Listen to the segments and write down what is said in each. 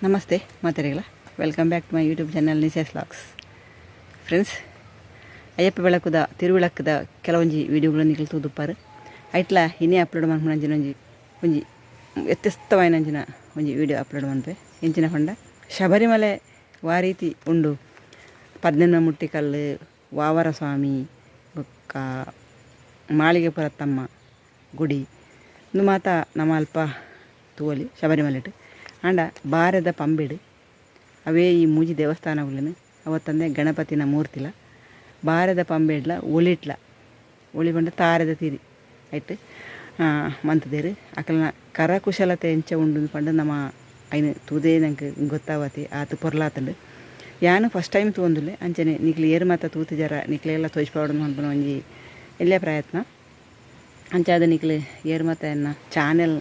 ನಮಸ್ತೆ ಮಾತೆರೆಗಳ welcome back to my YouTube channel ನಿಸೆಸ್ ವ್ಲಾಗ್ಸ್. ಫ್ರೆಂಡ್ಸ್, ಅಯ್ಯಪ್ಪ ಬೆಳಕುದ ತಿರುವಿಳಕ್ಕದ ಕೆಲವೊಂಜಿ ವೀಡಿಯೋಗಳನ್ನು ನಿಖಿಲ್ ತೂದುಪ್ಪಾರು ಐಟ್ಲ ಇನ್ನೇ ಅಪ್ಲೋಡ್ ಮಾಡ್ಕೊಂಡು ಒಂಜಿ ವ್ಯತ್ಯಸ್ತವಾಯಿನಂಚಿನ ಒಂಜಿ ವೀಡಿಯೋ ಅಪ್ಲೋಡ್ ಮಾಡ್ಪೆ. ಎಂಚಿನ ಪಂಡ ಶಬರಿಮಲೆ ವಾರೀತಿ ಉಂಡು 18 ಮುಟ್ಟಿಕಲ್ಲು, ವಾವರ ಸ್ವಾಮಿ ಬೊಕ್ಕ ಮಾಳಿಗೆಪುರ ತಮ್ಮ ಗುಡಿ ಇಂದು ಮಾತ ನಮ್ಮ ಅಲ್ಪ ತೂವಲಿ ಶಬರಿಮಲೆಟ್ ಆಂಡ ಬಾರದ ಪಂಬೆಡು ಅವೇ ಈ ಮೂಜಿ ದೇವಸ್ಥಾನಗಳನ್ನು ಅವತ್ತಂದೆ ಗಣಪತಿನ ಮೂರ್ತಿಲ ಬಾರದ ಪಂಬೆಡ್ಲ ಒಳಿ ಬಂಡ ತಾರದ ತೀರಿ ಆಯ್ತು ಮಂತದೇರು ಅಕಲ್ನ ಕರಕುಶಲತೆ ಎಂಚ ಉಂಡು ಪಂಡು ನಮ್ಮ ಐನು ತೂದೇ ನಂಗೆ ಗೊತ್ತಾವತಿ ಆತು ಪೊರ್ಲಾತಂಡು ಯಾನು ಫಸ್ಟ್ ಟೈಮ್ ತೂಂದುಲೆ ಅಂಚನೆ ನಿಕ್ಲು ಏರು ಮಾತ ತೂತು ಜರ ನಿಕ್ಲೆಲ್ಲ ತೋಚ್ಪಾವಡು ಅನ್ಪನ ಒಂಜಿ ಎಲ್ಲೇ ಪ್ರಯತ್ನ ಅಂಚಾದ ನಿಕ್ಲು ಏರು ಮಾತ ಎನ್ನ ಚಾನೆಲ್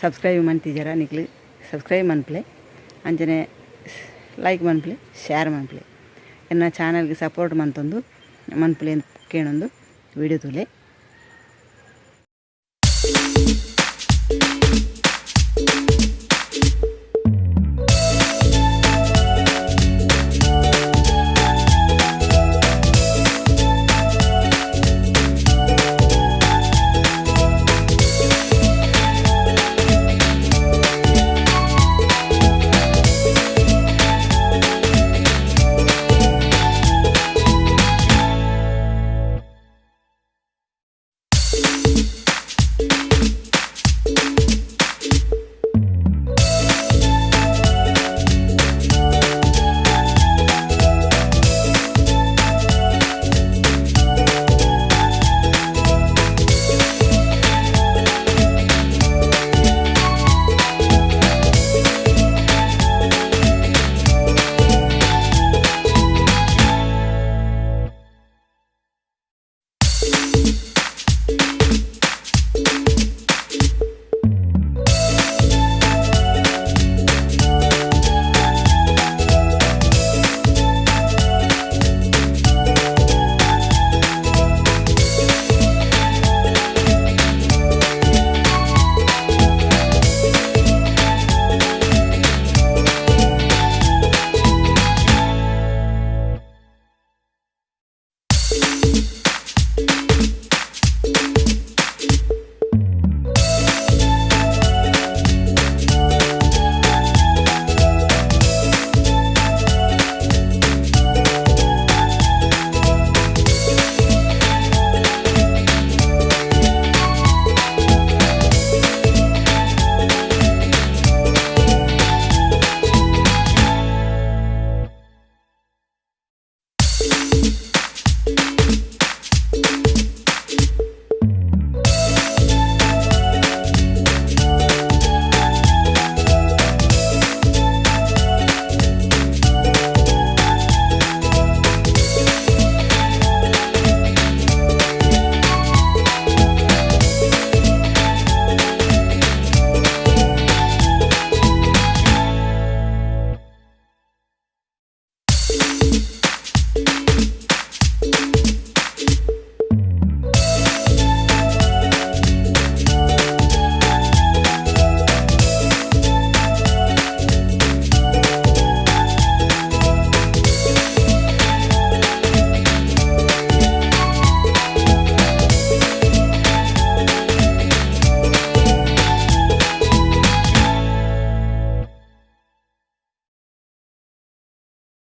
ಸಬ್ಸ್ಕ್ರೈಬ್ ಮಂತಿಜರ ನಿಕ್ಲು ಸಬ್ಸ್ಕ್ರೈಬ್ ಮನ್ಪ್ಲೆ ಅಂಚನೆ ಲೈಕ್ ಮನ್ಪ್ಲೆ ಶೇರ್ ಮನ್ಪ್ಲೆ ಎನ್ನ ಚಾನಲ್ಗೆ ಸಪೋರ್ಟ್ ಮಂತೊಂದು ಮನ್ಪ್ಲೆ ಕೇಳೊಂದು ವಿಡಿಯೋ ತೂಲೆ.